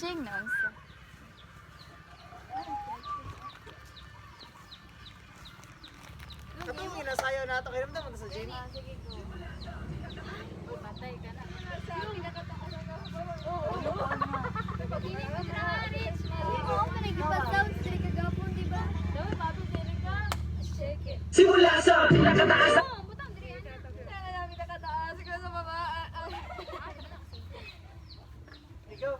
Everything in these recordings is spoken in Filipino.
Ching na unsa. Katong inasayo na ito, kiramdam mo sa gym. Sige ko. Patay ka na. Simula sa pinakataas na Ikaw.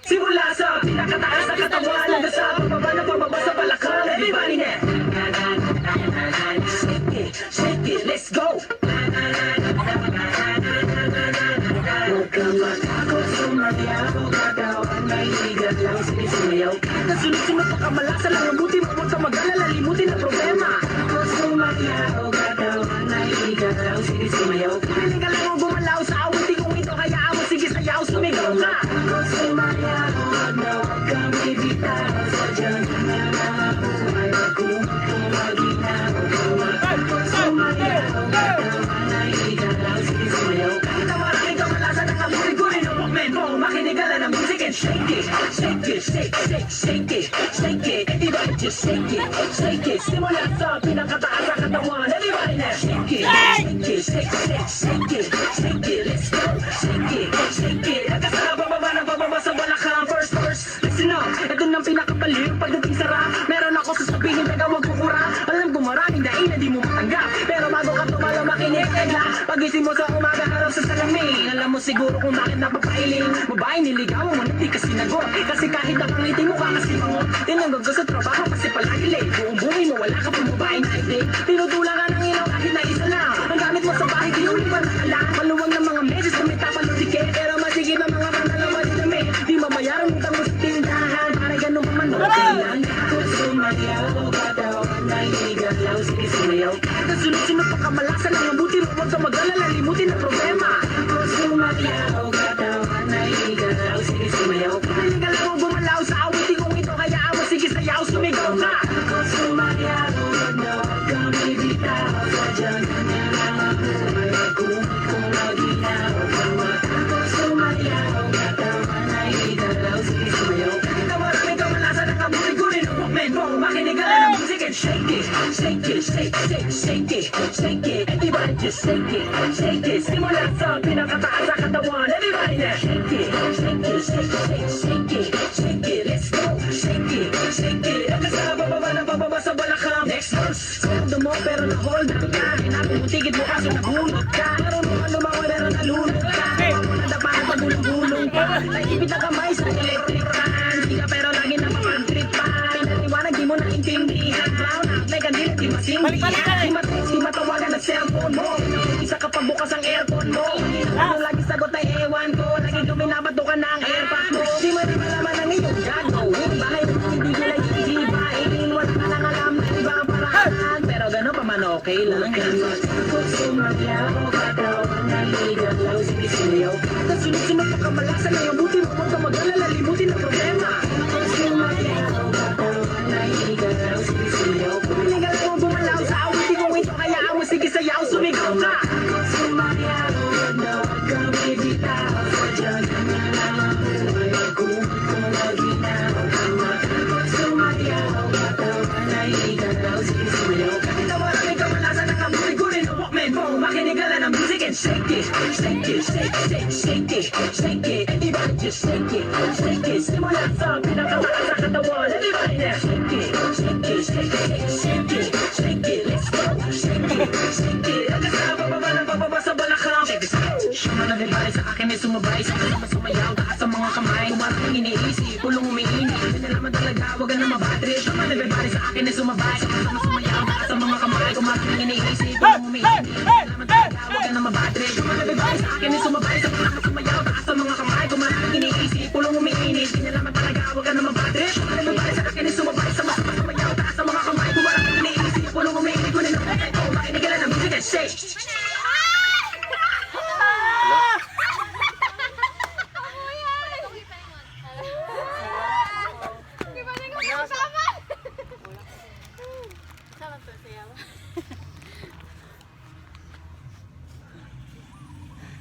Simula sa pinakataas na katawan hanggang sa pababa sa balakang. Everybody now. Shake it, let's go. Huwag kang matakot, sumayaw. Katawan may higat lang, sige sumayaw. Nasunod-sunod pa kamalasan lang ang buti mo. Huwag kang mag-alala, limutin ang problema. Huwag sumayaw, katawan may higat lang, sige sumayaw. Piling ka lang mo gumalaw sa awit kung ito kaya mo, sige sayaw, sumigaw ka. Huwag sumayaw, huwag na huwag kang bibitaw. Sadyang na lang buhay ako kung maginaw. Huwag sumayaw, katawan may higat lang, sige sumayaw. Kahit ang maraming kamalasan ang abuti-guri ng movement mo, makinig ka lang ng music and shake it. Shake it, shake it, shake it. Everybody just shake it, shake it. Simula sa pinakataas sa katawan. Everybody now shake it, shake it. Let's go, shake it. Hanggang sa bababa sa balakang. First verse, listen up. Ito nang pinakabaliw pagdating sa rap. Meron ako sasabihin, taga wag kukura. Alam ko maraming daing na di mo matanggap. Pero bago ka tumalo makinig na. Pagising mo sa umaga harap sa salamin. Alam mo siguro kung bakit napapailing. Babae niligawan mo, hindi ka sinagot. Kasi kahit nakangiti mo ka kasi mangot. Tinanggag sa trabaho kasi palagi late. Buong buhay mo wala ka pang babae na i-date. Tinutula ka ng ilaw kahit na isa lang. Ang gamit mo sa bahay, kinuli pa na alam. Maluwag ng mga meses na may tapalutike. Pero masigit ng mga panalawa din namin. Di mabayaran mo tamo sa tindahan. Para ganun pa man okay lang. Kung sumayaw, katawan na higat lang, sige sumayaw. Kahit sunod-sunod pa kamalasan ang mabuti mo. Huwag ka mag-alala, limutin ang problema. Kung sumayaw, katawan na higat lang, sige sumayaw. Piling ka lang mo gumalaw sa awitin kung ito kaya mo, sige sayaw, sumigaw ka. Kung sumayaw, huwag na huwag kang bibitaw. Sadyang na lang ang buhay ako kung maginaw ka matakot. Sumayaw, katawan na higat lang, sige sumayaw. Kahit ang maraming kamalasan ang abuti-guri ng movement mo, makinig ka lang ng music and shake it. Shake it. Everybody just shake it. Simula sa pinakataas sa katawan. Everybody now shake it. Let's go. Shake it. Hanggang sa bababa sa balakang. Next verse. Sweldo mo pero na-hold up ka. Hinapin mo tigit mo kaso nahulog ka. Meron mo ano mga pero nalunod ka. Huwag mo nadapa na pagulong-gulong ka. Naipit na kamay sa electric fan. Di ka pero lagi na pag-trip pa. Pinaliwanag di mo naintindihan. Brown out may kandila di masindihan. Di matawagan ang cellphone mo. Isa kapag bukas ang aircon mo. Ano lagi sagot ay ewan ko. Lagi duminabato ka na ang airpads mo. Di mo rin malaman ang iyong gagawin. Bakit hindi ka lang iibain. Wala ka lang alam na ibang paraan. Pero gano'n pa man okay lang. Kung sumayaw, katawan na higat lang, sige sumayaw. At sunod-sunod pa kamalasan na yung buti mo. Huwag ka mag-alala, limutin ang problema. Kung sumayaw, katawan na higat lang, sige sumayaw. Piling ka lang mo bumalaw sa awit kung ito kaya mo, sige sayaw, sumigaw ka. Kung sumayaw, huwag na huwag kang bibitaw. Sadyang na lang ang buhay ako kung maginaw ka matakot. Sumayaw, katawan na higat lang, sige sumayaw. Kahit ang maraming kamalasan ang abuti-guri ng movement mo, makinig ka lang ng music and shake it. Everybody just shake it. Simula sa pinakataas sa katawan. Everybody now shake it. Let's go. Shake it. Hanggang sa bababa sa balakang. Check this out. Shama na everybody sa akin ay sumabay. Sa akin naman sumayaw, taas ang mga kamay. Kumating iniisip, pulong umiinit. Hindi naman talaga, wag ka na mabattery. Shama na everybody sa akin ay sumabay. Sa akin naman sumayaw, taas ang mga kamay. Kumating iniisip, pulong umiinit. Hindi naman talaga, wag ka na mabattery. Shama na everybody sa akin ay sumabay. Sa akin naman sumayaw,